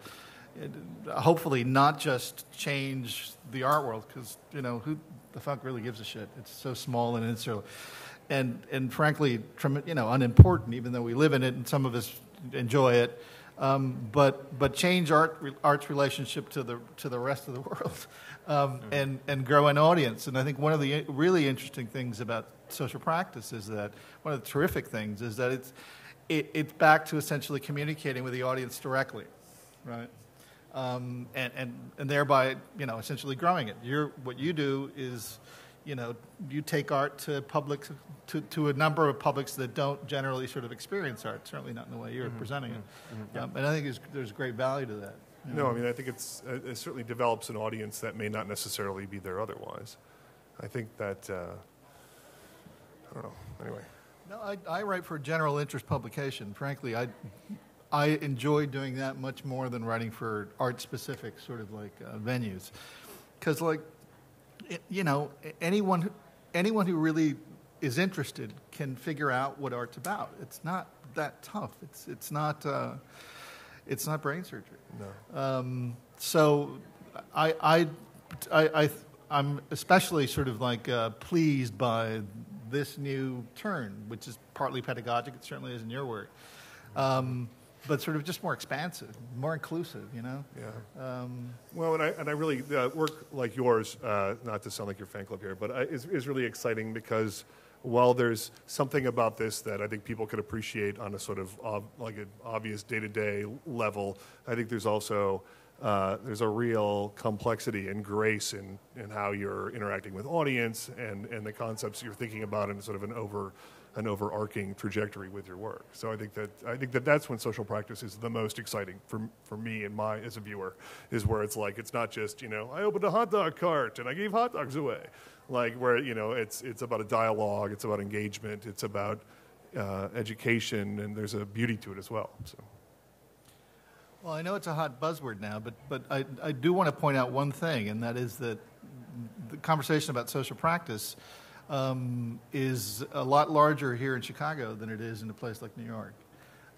Hopefully not just change the art world, because who the fuck really gives a shit? It's so small and insular, and frankly, unimportant. Even though we live in it and some of us enjoy it, but change art's relationship to the rest of the world, and grow an audience. And I think one of the really interesting things about social practice is that one of the terrific things is that it's back to essentially communicating with the audience directly, right? And thereby, essentially growing it. What you do is, you take art to publics, to a number of publics that don't generally sort of experience art, certainly not in the way you're presenting it. And I think there's great value to that. No, I mean, I think it certainly develops an audience that may not necessarily be there otherwise. I think that, I don't know, anyway. No, I write for a general interest publication. Frankly, I enjoy doing that much more than writing for art-specific sort of like venues, because anyone who really is interested can figure out what art's about. It's not that tough. It's not brain surgery. No. So I'm especially sort of like pleased by this new turn, which is partly pedagogic. It certainly is in your work. But sort of just more expansive, more inclusive, Yeah. Well, and I really work like yours, not to sound like your fan club here, but is really exciting because while there's something about this that I think people could appreciate on a sort of like an obvious day-to-day level, I think there's also there's a real complexity and grace in how you're interacting with audience and the concepts you're thinking about in sort of an overarching trajectory with your work. So I think that that's when social practice is the most exciting for me and as a viewer, is where it's like it's not just I opened a hot dog cart and I gave hot dogs away, like where it's about a dialogue, it's about engagement, it's about education, and there's a beauty to it as well. So. Well, I know it's a hot buzzword now, but I do want to point out one thing, and that is that the conversation about social practice is a lot larger here in Chicago than it is in a place like New York.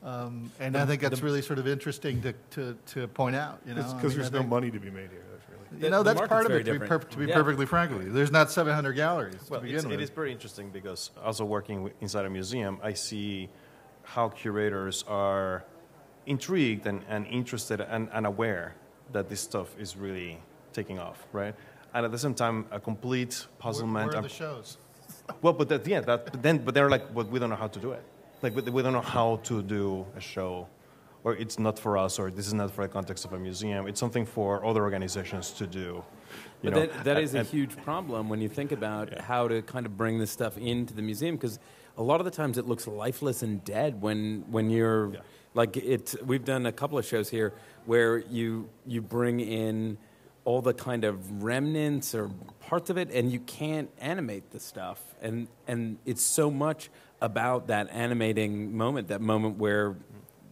And I think that's really sort of interesting to point out. Because there's no money to be made here. That's really. That's part of it, to be perfectly frank with you. There's not 700 galleries to begin with. It is very interesting because also working inside a museum, I see how curators are intrigued and interested and aware that this stuff is really taking off, right? And at the same time, a complete puzzlement. Where are the shows? Well, but they're like, but we don't know how to do it. Like, we don't know how to do a show, or it's not for us, or this is not for the context of a museum. It's something for other organizations to do. But that is a huge problem when you think about how to kind of bring this stuff into the museum, because a lot of the times it looks lifeless and dead when you're like it. We've done a couple of shows here where you bring in all the kind of remnants or parts of it, and you can't animate the stuff, and it's so much about that animating moment, that moment where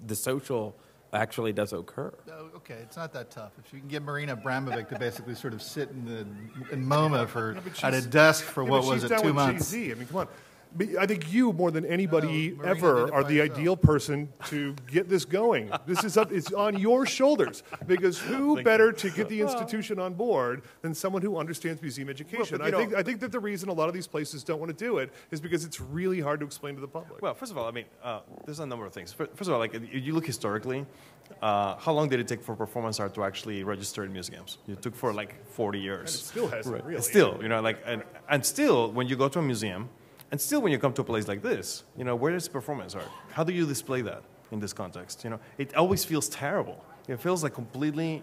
the social actually does occur. Okay, it's not that tough. If you can get Marina Abramovic to basically sort of sit in MoMA at a desk for what was it, 2 months? Jay-Z. I mean, come on. I think you, more than anybody ever, are the ideal person to get this going. This is it's on your shoulders, because who better to get the institution on board than someone who understands museum education? Well, I think that the reason a lot of these places don't want to do it is because it's really hard to explain to the public. Well, first of all, I mean, there's a number of things. First of all, like, if you look historically, how long did it take for performance art to actually register in museums? It took for like 40 years. And it still hasn't, really. Still, and still, when you go to a museum, and still, when you come to a place like this, where is performance art? How do you display that in this context? It always feels terrible. It feels like completely,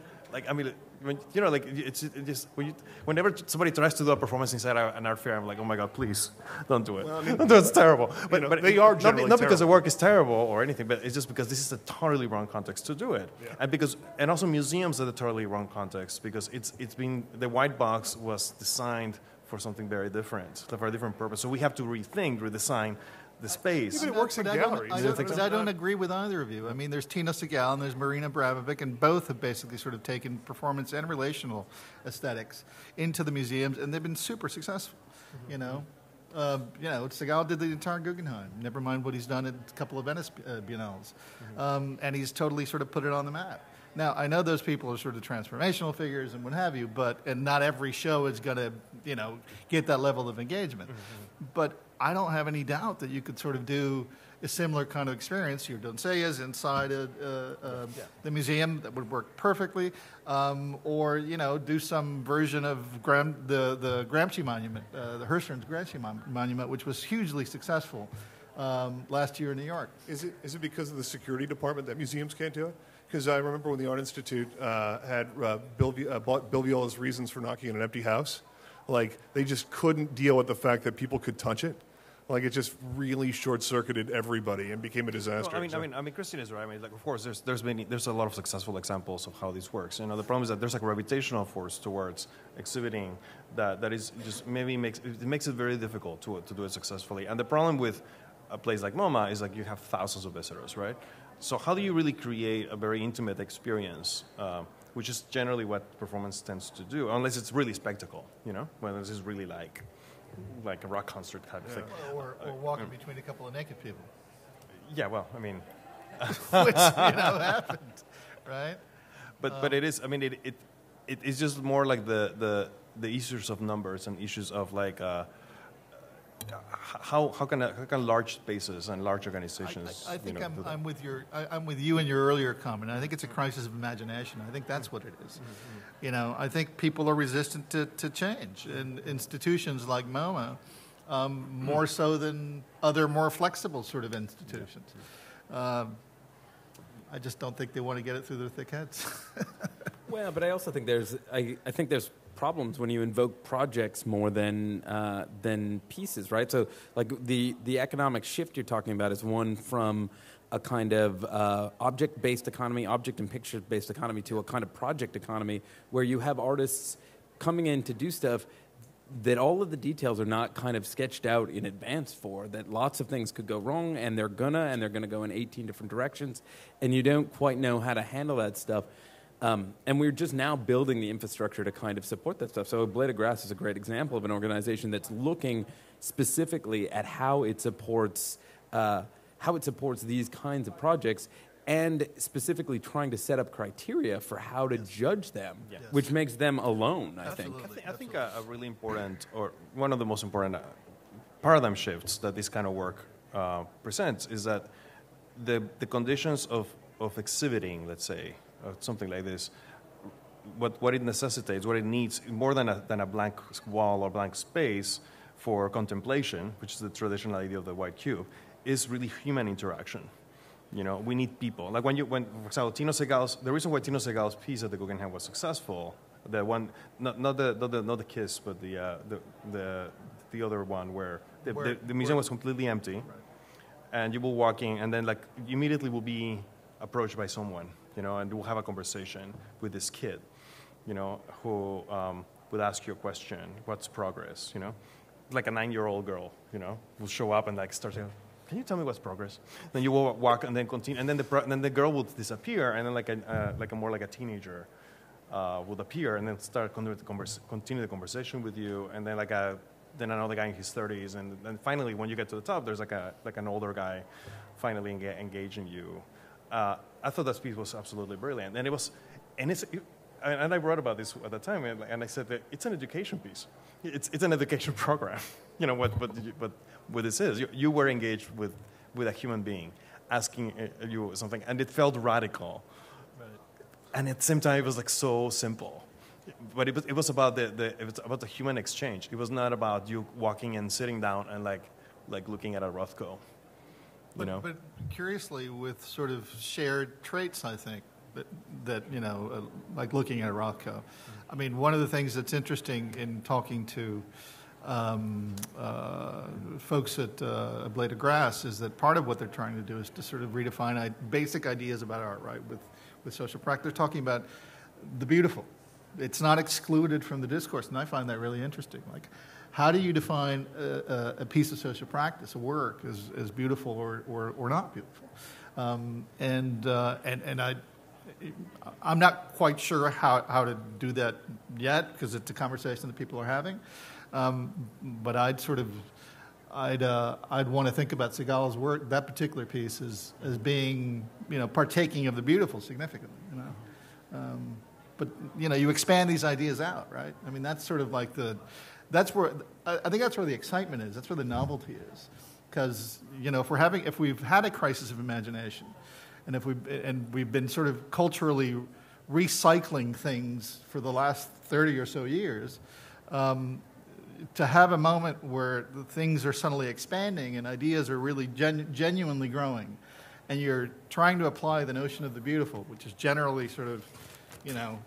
whenever somebody tries to do a performance inside an art fair, I'm like, oh my God, please, don't do it. Well, don't do it. It's terrible. But they are generally not because the work is terrible or anything, but it's just because this is a totally wrong context to do it. Yeah. And also museums are the totally wrong context, because the white box was designed for something very different, for a different purpose. So we have to redesign the space. Even it works in galleries. I don't agree with either of you. I mean, there's Tina Segal and there's Marina Abramovic, and both have basically sort of taken performance and relational aesthetics into the museums, and they've been super successful. Segal did the entire Guggenheim. Never mind what he's done at a couple of Venice Biennales, and he's totally sort of put it on the map. Now, I know those people are sort of transformational figures and what have you, and not every show is going to, get that level of engagement. Mm-hmm. But I don't have any doubt that you could sort of do a similar kind of experience. Your Doncellas inside the museum that would work perfectly, or do some version of the Gramsci Monument, the Hirshhorn's Gramsci Monument, which was hugely successul last year in New York. Is it because of the security department that museums can't do it? Because I remember when the Art Institute had bought Bill Viola's Reasons for Knocking on an Empty House, like, they just couldn't deal with the fact that people could touch it. Like, it just really short-circuited everybody and became a disaster. Well, I mean, Christian is right. I mean, like, of course, there's a lot of successful examples of how this works. The problem is that there's like a gravitational force towards exhibiting that is just maybe makes it very difficult to do it successfully. And the problem with a place like MoMA is like you have thousands of visitors, right? So how do you really create a very intimate experience, which is generally what performance tends to do, unless it's really spectacle, when this is really like a rock concert type of thing. Or walking between a couple of naked people. Yeah, well, I mean... Which, happened, right? But it is, I mean, it's just more like the issues of numbers and issues of like... How can large spaces and large organizations? I think I'm with you in your earlier comment. I think it's a crisis of imagination. I think that's what it is. Mm-hmm. I think people are resistant to change, and institutions like MoMA, more so than other more flexible sort of institutions. I just don't think they want to get it through their thick heads. Well, but I also think I think there's problems when you invoke projects more than pieces, right? So, like the economic shift you're talking about is one from a kind of object-based economy, object and picture-based economy, to a kind of project economy where you have artists coming in to do stuff that all of the details are not kind of sketched out in advance for, that lots of things could go wrong, and they're gonna go in 18 different directions, and you don't quite know how to handle that stuff. And we're just now building the infrastructure to kind of support that stuff. So Blade of Grass is a great example of an organization that's looking specifically at how it supports these kinds of projects, and specifically trying to set up criteria for how to judge them, which makes them alone, I think. I think a really important, or one of the most important paradigm shifts that this kind of work presents is that the conditions of exhibiting, let's say, something like this, what it necessitates, what it needs, more than a blank wall or blank space for contemplation, which is the traditional idea of the white cube, is really human interaction. You know, we need people. Like when for example, Tino Segal's, the reason why Tino Segal's piece at the Guggenheim was successful, the one, not the Kiss, but the other one where the museum was completely empty, right. And you will walk in, and then like you immediately will be approached by someone, you know, and we'll have a conversation with this kid, you know, who would ask you a question, what's progress, you know, like a 9-year-old girl, you know, will show up and like start saying, can you tell me what's progress? Then you will walk and then continue, and then the girl will disappear, and then like a teenager would appear, and then start continue the conversation with you, and then then another guy in his 30s, and then finally when you get to the top, there's like an older guy finally engaging you. I thought that piece was absolutely brilliant, and I wrote about this at the time, and I said that it's an education piece. It's an education program. You know what this is. You were engaged with a human being, asking you something, and it felt radical. Right. And at the same time, it was like so simple. But it was about the human exchange. It was not about you walking and sitting down and like looking at a Rothko. But curiously, with sort of shared traits, I think that you know, like looking at a Rothko. I mean, one of the things that's interesting in talking to folks at Blade of Grass is that part of what they're trying to do is to sort of redefine basic ideas about art, right? With social practice, they're talking about the beautiful. It's not excluded from the discourse, and I find that really interesting. Like, how do you define a piece of social practice, a work, as beautiful or not beautiful? I'm not quite sure how to do that yet, because it's a conversation that people are having. But I'd want to think about Segal's work, that particular piece, as being, you know, partaking of the beautiful significantly. You know, but you know, you expand these ideas out, right? I mean, that's sort of like that's where the excitement is. That's where the novelty is, because you know, if we've had a crisis of imagination, and we've been sort of culturally recycling things for the last 30 or so years. To have a moment where things are suddenly expanding and ideas are really genuinely growing, and you're trying to apply the notion of the beautiful, which is generally sort of, you know,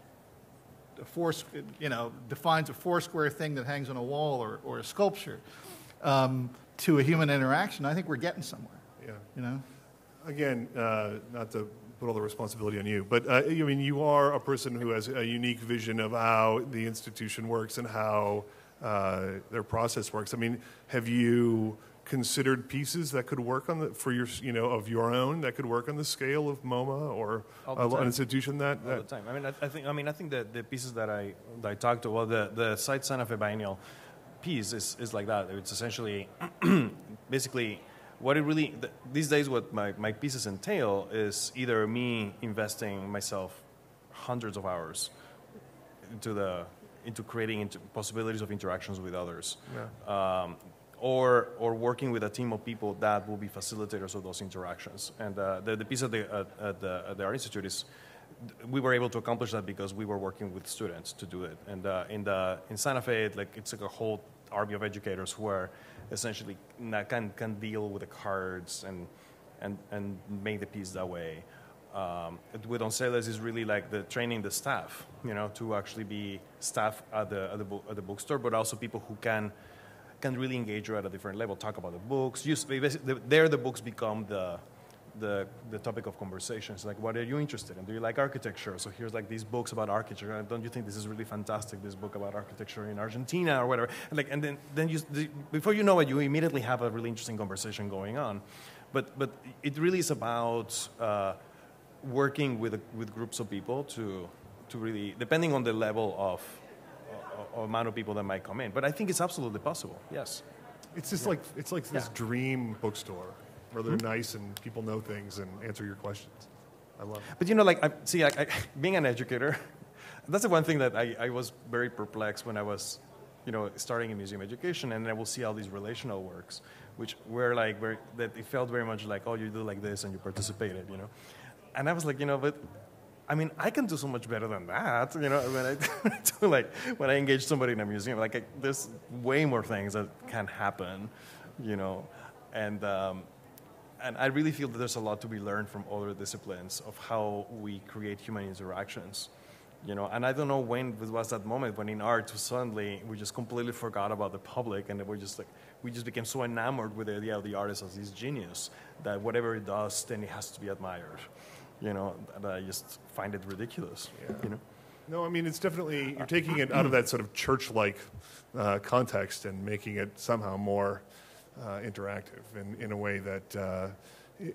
defines a four-square thing that hangs on a wall or a sculpture, to a human interaction, I think we're getting somewhere. Yeah. You know? Again, not to put all the responsibility on you, but I mean, you are a person who has a unique vision of how the institution works and how their process works. I mean, have you considered pieces that could work on of your own that could work on the scale of MoMA or an institution that all the time? I think that the pieces that I talked to, well, the Site Santa Fe Biennial piece is like that. It's essentially basically what it really these days what my pieces entail is either me investing myself hundreds of hours into creating possibilities of interactions with others, or working with a team of people that will be facilitators of those interactions. And the piece at the Art Institute is we were able to accomplish that because we were working with students to do it. And in Santa Fe, it's like a whole army of educators who are essentially can deal with the cards and make the piece that way. With Donceles is really like the training the staff, you know, to actually be staff at the bookstore, but also people who can really engage you at a different level, talk about the books. There the books become the topic of conversation. It's like, what are you interested in? Do you like architecture? So here's like these books about architecture. And don't you think this is really fantastic, this book about architecture in Argentina or whatever? And then before you know it, you immediately have a really interesting conversation going on. But it really is about working with groups of people to really, depending on the level of amount of people that might come in. But I think it's absolutely possible, yes. It's just like this dream bookstore where they're nice and people know things and answer your questions. I love it. But being an educator, that's the one thing that I was very perplexed when I was, starting in museum education, and I will see all these relational works, which were that it felt very much like, oh, you do like this and you participated, And I was like, but I mean, I can do so much better than that, when I engage somebody in a museum, there's way more things that can happen, and I really feel that there's a lot to be learned from other disciplines of how we create human interactions, And I don't know when it was that moment when in art suddenly we just completely forgot about the public, and we just became so enamored with the idea of the artist as this genius that whatever it does, then it has to be admired. And I just find it ridiculous. Yeah. No, I mean, it's definitely, you're taking it out of that sort of church-like context and making it somehow more interactive in a way that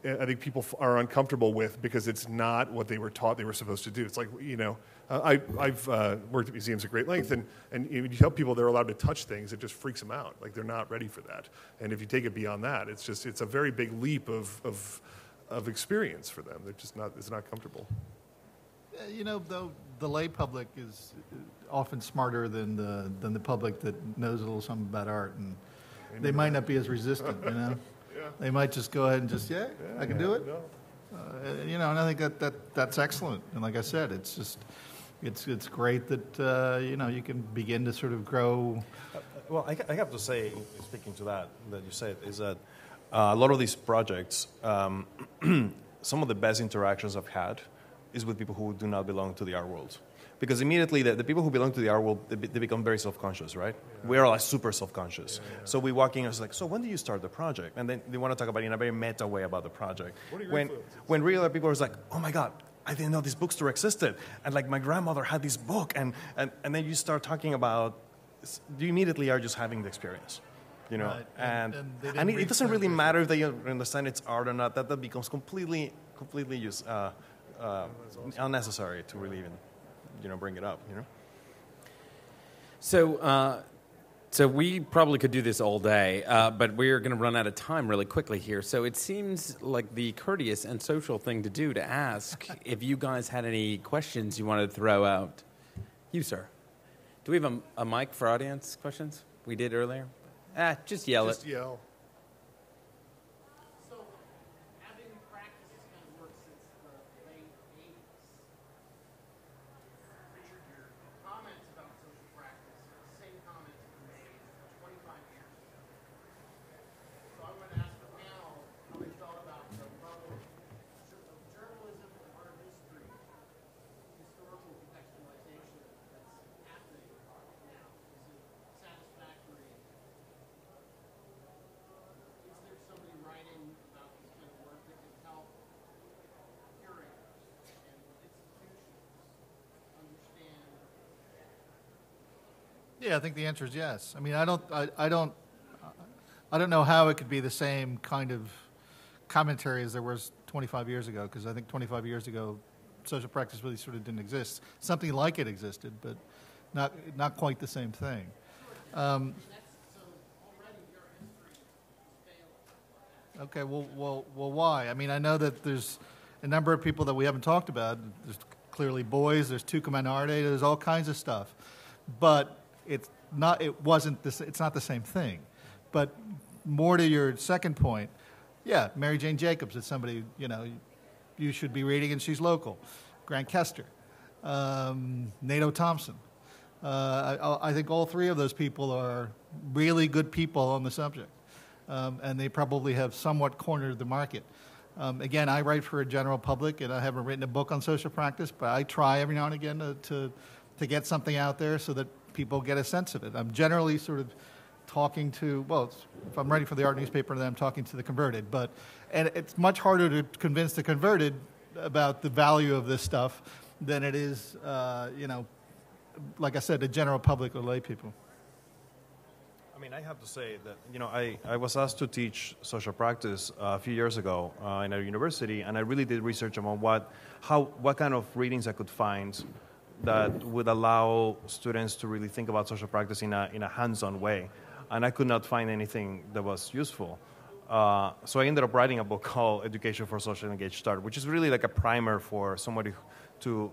I think people are uncomfortable with because it's not what they were taught they were supposed to do. It's like, I've worked at museums at great length, and you tell people they're allowed to touch things, it just freaks them out. Like, they're not ready for that. And if you take it beyond that, it's a very big leap of experience for them. It's not comfortable. Though the lay public is often smarter than the public that knows a little something about art, and they might not be as resistant. Yeah. They might just go ahead and I can do it. No. And I think that's excellent. And like I said, it's great that you can begin to sort of grow. Well, I have to say, speaking to that you said, is that a lot of these projects, some of the best interactions I've had is with people who do not belong to the art world. Because immediately the people who belong to the art world, they become very self-conscious, right? Yeah. We are like super self-conscious. Yeah. So we walk in and it's like, so when did you start the project? And then they want to talk about it in a very meta way about the project. What are your when regular people are like, oh my God, I didn't know this bookstore existed. And like my grandmother had this book. And then you start talking about, you immediately are just having the experience. Right. And it doesn't really matter if they understand it's art or not. That becomes completely unnecessary to really even bring it up. So we probably could do this all day, but we're going to run out of time really quickly here. So it seems like the courteous and social thing to do to ask if you guys had any questions you wanted to throw out. You, sir. Do we have a mic for audience questions? We did earlier. Just yell it. Just yell. So, having practiced this kind of work since the late 80s, Richard, your comments about social practice are the same comments that were made 25 years ago. So I want to ask the panel how they felt about the level of journalism and art history, historical contextualization that's happening now. Is it satisfactory? Is there somebody writing about this kind of work that can help curators and institutions understand? Yeah, I think the answer is yes. I mean, I don't know how it could be the same kind of commentary as there was 25 years ago, because I think 25 years ago, social practice really sort of didn't exist. Something like it existed, but not quite the same thing. Okay, well, why? I mean, I know that there's a number of people that we haven't talked about. There's clearly boys. There's Tu Comanarte. There's all kinds of stuff, but it's not the same thing. But more to your second point, yeah, Mary Jane Jacobs is somebody you should be reading, and she's local. Grant Kester, Nato Thompson. I think all three of those people are really good people on the subject. And they probably have somewhat cornered the market. Again, I write for a general public, and I haven't written a book on social practice, but I try every now and again to get something out there so that people get a sense of it. I'm generally sort of talking to, well, if I'm writing for the art newspaper, then I'm talking to the converted. And it's much harder to convince the converted about the value of this stuff than it is, like I said, the general public or lay people. I mean, I have to say that, I was asked to teach social practice a few years ago in a university, and I really did research on what kind of readings I could find that would allow students to really think about social practice in a hands-on way. And I could not find anything that was useful. So I ended up writing a book called Education for Social Engaged Start, which is really like a primer for somebody to...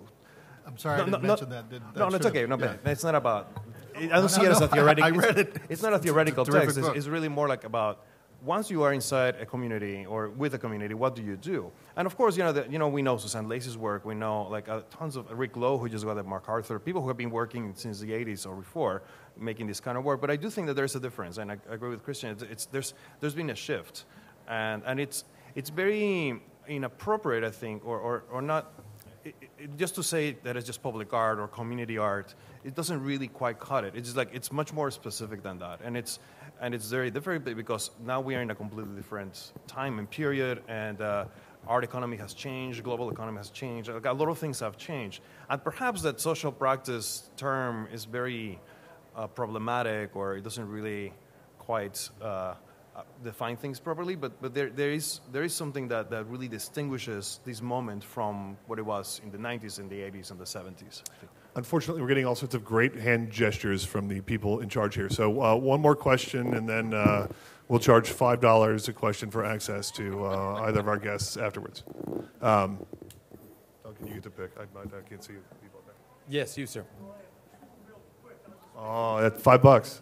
I'm sorry I didn't mention that. No, it's okay. No, but it's not about... I don't see it as a theoretical... I read it. It's not a theoretical text. Book. It's really more like about... Once you are inside a community or with a community, what do you do? And of course, we know Suzanne Lacey's work. We know tons of Rick Lowe, who just got at MacArthur, people who have been working since the 80s or before, making this kind of work. But I do think that there's a difference, and I agree with Christian. There's been a shift, and it's very inappropriate, I think, or not. Just to say that it's just public art or community art, it doesn't really quite cut it. It's much more specific than that, and it's very different because now we are in a completely different time and period, and art economy has changed, global economy has changed, a lot of things have changed, and perhaps that social practice term is very problematic, or it doesn't really quite define things properly, but there is something that really distinguishes this moment from what it was in the 90s and the 80s and the 70s. Unfortunately, we're getting all sorts of great hand gestures from the people in charge here. So one more question, and then we'll charge $5 a question for access to either of our guests afterwards. Duncan, you get to pick. I can't see the people there. Yes, you, sir. Oh, that's $5.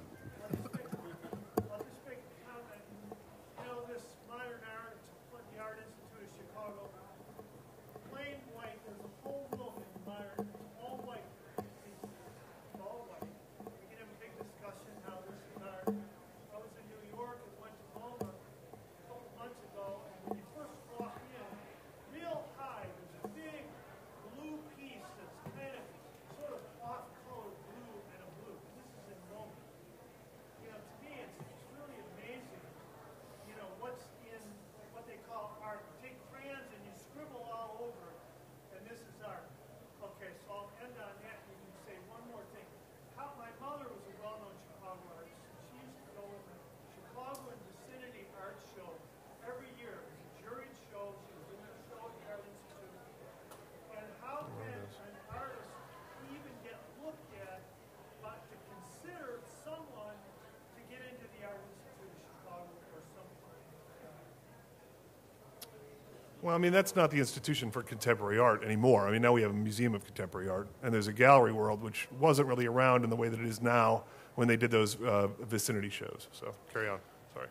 Well, I mean, that's not the institution for contemporary art anymore. I mean, now we have a museum of contemporary art, and there's a gallery world, which wasn't really around in the way that it is now when they did those vicinity shows. So, carry on. Sorry.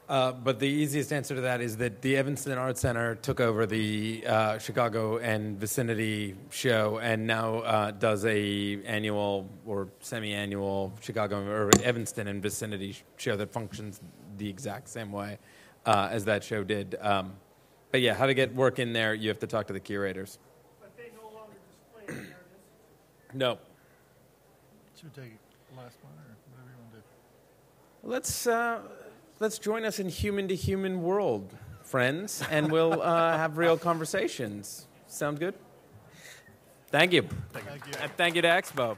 But the easiest answer to that is that the Evanston Art Center took over the Chicago and vicinity show, and now does a annual or semi-annual Chicago or Evanston and vicinity show that functions the exact same way as that show did. But yeah, how to get work in there, you have to talk to the curators. But they no longer display it there. No. Should we take the last one or whatever you want to do? Let's join us in human-to-human world, friends, and we'll have real conversations. Sound good? Thank you. Thank you. And thank you to Expo.